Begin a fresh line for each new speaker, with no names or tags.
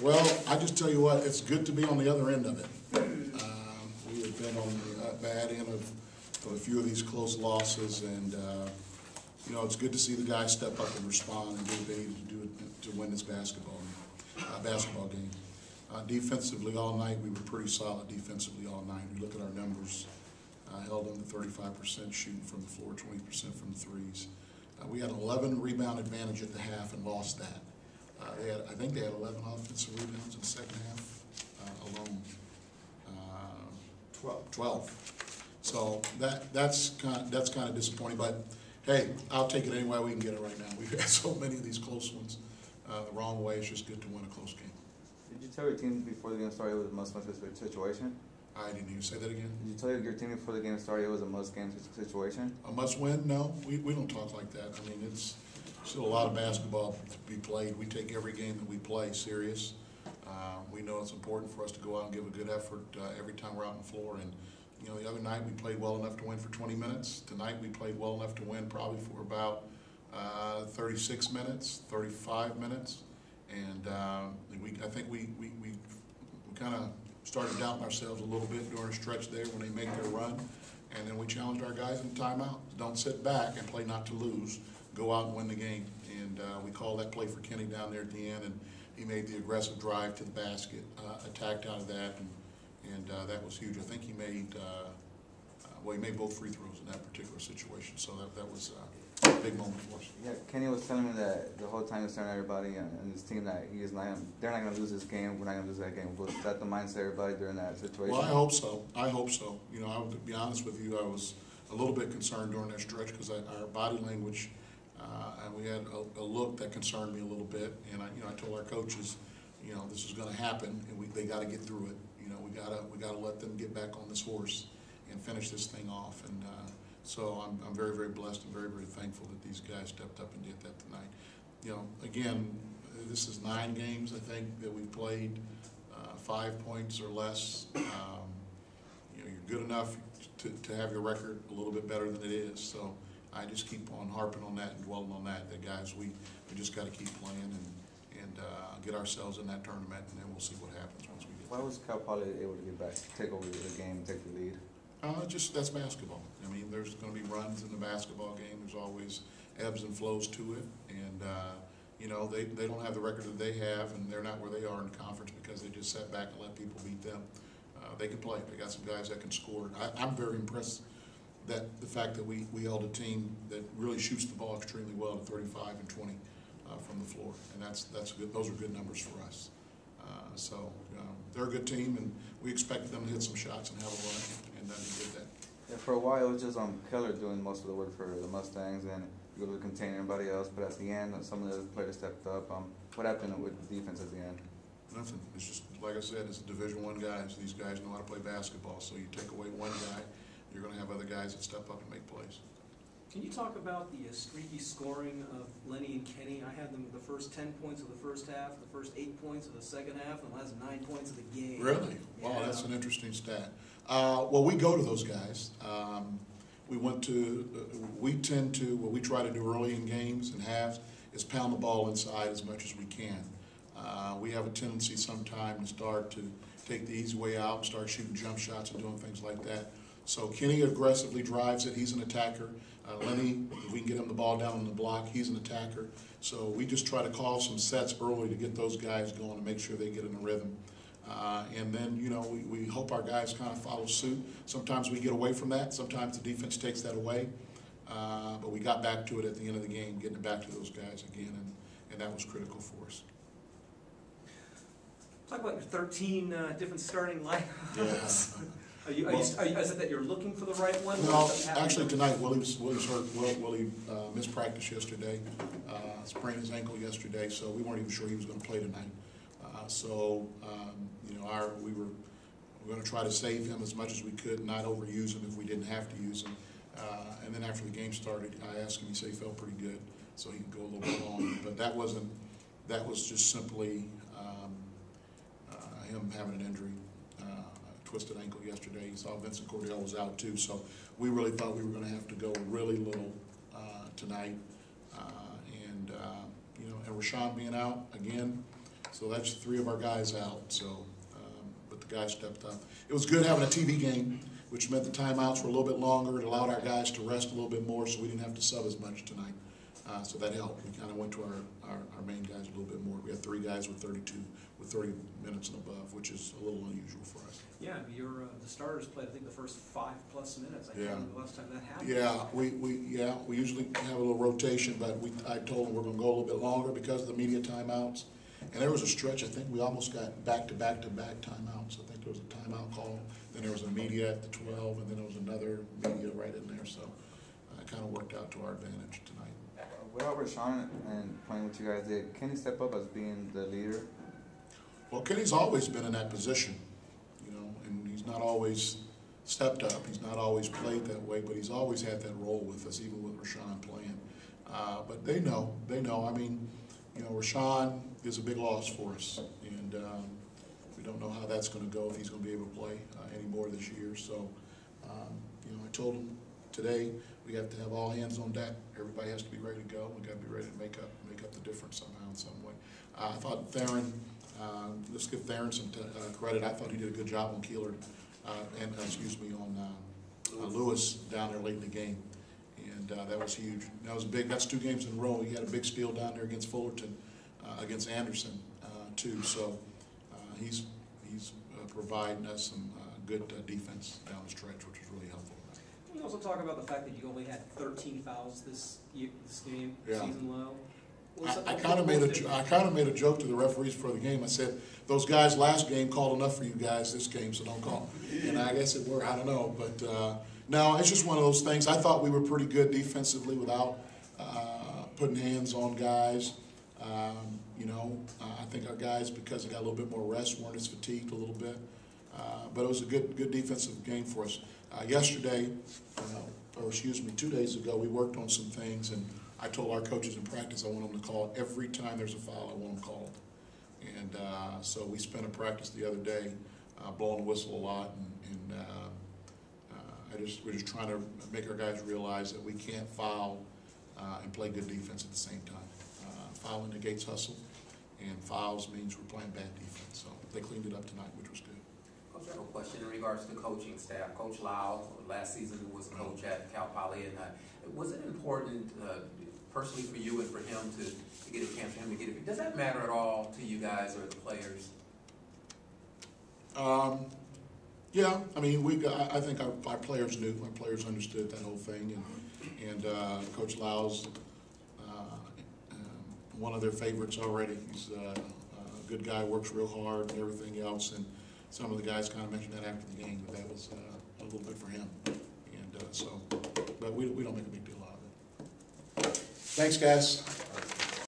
Well, I just tell you what, it's good to be on the other end of it. We have been on the bad end of a few of these close losses, and you know, it's good to see the guys step up and respond and do what they need to do to win this basketball game. Defensively all night, we were pretty solid defensively all night. We look at our numbers, held them to 35% shooting from the floor, 20% from the threes. We had 11 rebound advantage at the half and lost that. I think they had 11 offensive rebounds in the second half alone. 12. So that's kind of disappointing. But hey, I'll take it any way we can get it right now. We've had so many of these close ones the wrong way. It's just good to win a close game.
Did you tell your team before the game started it was a must-win situation?
I didn't even say that again.
Did you tell your team before the game started it was a must-game situation?
A must-win? No, we don't talk like that. I mean, it's still a lot of basketball to be played. We take every game that we play serious. We know it's important for us to go out and give a good effort every time we're out on the floor. And you know, the other night we played well enough to win for 20 minutes. Tonight we played well enough to win probably for about 36 minutes, 35 minutes. And I think we kind of started doubting ourselves a little bit during a stretch there when they make their run. And then we challenged our guys in timeout. Don't sit back and play not to lose. Go out and win the game. And we called that play for Kenny down there at the end, and he made the aggressive drive to the basket, attacked out of that, and that was huge. I think he made, well, he made both free throws in that particular situation, so that was a big moment for us.
Yeah, Kenny was telling me that the whole time he was telling everybody and his team that they're not going to lose this game, we're not going to lose that game. Was that the mindset of everybody during that situation?
Well, I hope so. I hope so. You know, to be honest with you, I was a little bit concerned during that stretch because our body language, and we had a look that concerned me a little bit. And I told our coaches, you know, this is going to happen, and they got to get through it. You know, we got to let them get back on this horse and finish this thing off. And so I'm very, very blessed and very, very thankful that these guys stepped up and did that tonight. You know, again, this is 9 games I think that we've played 5 points or less. You know, you're good enough to have your record a little bit better than it is. So I just keep on harping on that and dwelling on that. That guys, we just got to keep playing and get ourselves in that tournament, and then we'll see what happens once we get.
Why was Cal Poly able to get back, take over the game, take the lead?
Just that's basketball. I mean, there's going to be runs in the basketball game. There's always ebbs and flows to it, and you know, they don't have the record that they have, and they're not where they are in the conference because they just sat back and let people beat them. They can play. They got some guys that can score. I'm very impressed that the fact that we held a team that really shoots the ball extremely well to 35 and 20 from the floor, and that's good. Those are good numbers for us. So they're a good team, and we expected them to hit some shots and have a run, and they did that.
Yeah, for a while it was just Keller doing most of the work for the Mustangs, and you go to contain everybody else. But at the end, some of the players stepped up. What happened with the defense at the end?
Nothing. It's just like I said. It's Division I guys. These guys know how to play basketball. So you take away one guy, you're going to have other guys that step up and make plays.
Can you talk about the streaky scoring of Lenny and Kenny? I had them the first 10 points of the first half, the first 8 points of the second half, and the last 9 points of the game.
Really? Wow, yeah. That's an interesting stat. Well, we go to those guys. We tend to, what we try to do early in games and halves is pound the ball inside as much as we can. We have a tendency sometime to start to take the easy way out and start shooting jump shots and doing things like that. So Kenny aggressively drives it. He's an attacker. Lenny, if we can get him the ball down on the block, he's an attacker. So we just try to call some sets early to get those guys going and make sure they get in a rhythm. And then, you know, we hope our guys kind of follow suit. Sometimes we get away from that. Sometimes the defense takes that away. But we got back to it at the end of the game, getting it back to those guys again, and that was critical for us.
Talk about your 13 different starting lineups.
Yeah.
Is it that you're looking for the right one?
No, actually tonight Willie's hurt. Willie missed practice yesterday, sprained his ankle yesterday, so we weren't even sure he was going to play tonight. You know, we were going to try to save him as much as we could, not overuse him if we didn't have to use him. And then after the game started, I asked him. He said he felt pretty good, so he could go a little bit longer. But that was just simply him having an injury. Twisted ankle yesterday. You saw Vincent Cordell was out too, so we really thought we were going to have to go really little tonight. You know, and Rashawn being out again, So that's 3 of our guys out. So, but the guys stepped up. It was good having a TV game, which meant the timeouts were a little bit longer. It allowed our guys to rest a little bit more, so we didn't have to sub as much tonight. So that helped. We kind of went to our main guys a little bit more. We had 3 guys with 30 minutes and above, which is a little unusual for us.
Yeah, the starters played, I think, the first 5+ minutes. I
Yeah.
think the last time that happened.
Yeah, we usually have a little rotation, but I told them we're going to go a little bit longer because of the media timeouts. And there was a stretch, I think we almost got back-to-back timeouts. I think there was a timeout call, then there was a media at the 12, and then there was another media right in there. So it kind of worked out to our advantage tonight.
Without Rashawn and playing what you guys did, can he step up as being the leader?
Well, Kenny's always been in that position, you know, and he's not always stepped up. He's not always played that way, but he's always had that role with us, even with Rashawn playing. But they know. I mean, you know, Rashawn is a big loss for us, and we don't know how that's going to go, if he's going to be able to play anymore this year. So, you know, I told him today we have to have all hands on deck. Everybody has to be ready to go. We got to be ready to make up the difference somehow in some way. I thought Theron. Let's give Theron some credit. I thought he did a good job on Keeler, on Lewis down there late in the game, and that was huge. That was big. That's 2 games in a row. He had a big steal down there against Fullerton, against Anderson too. So he's providing us some good defense down the stretch, which is really helpful.
Can you also talk about the fact that you only had 13 fouls this game,
Yeah.
season low?
I kind of made a joke to the referees for the game. I said, "Those guys last game called enough for you guys this game, so don't call." And I guess it worked. I don't know, but no, it's just one of those things. I thought we were pretty good defensively without putting hands on guys. You know, I think our guys, because they got a little bit more rest, weren't as fatigued a little bit. But it was a good defensive game for us. Yesterday, 2 days ago, we worked on some things, and I told our coaches in practice I want them to call it. Every time there's a foul, I want them called. And so we spent a practice the other day blowing the whistle a lot, and we're just trying to make our guys realize that we can't foul and play good defense at the same time. Fouling negates hustle, and fouls means we're playing bad defense. So they cleaned it up tonight, which was good.
Coach, I have a question in regards to coaching staff. Coach Lau, last season, was coach at Cal Poly, and was it important personally for you and for him to get a chance for him to get it? Does that matter at all to you guys or the players?
Yeah, I mean, I think our players knew. Our players understood that whole thing, and Coach Lau's one of their favorites already. He's a good guy, works real hard and everything else, and some of the guys kind of mentioned that after the game, that was a little bit for him. And but we don't make a big deal out of it. Thanks, guys.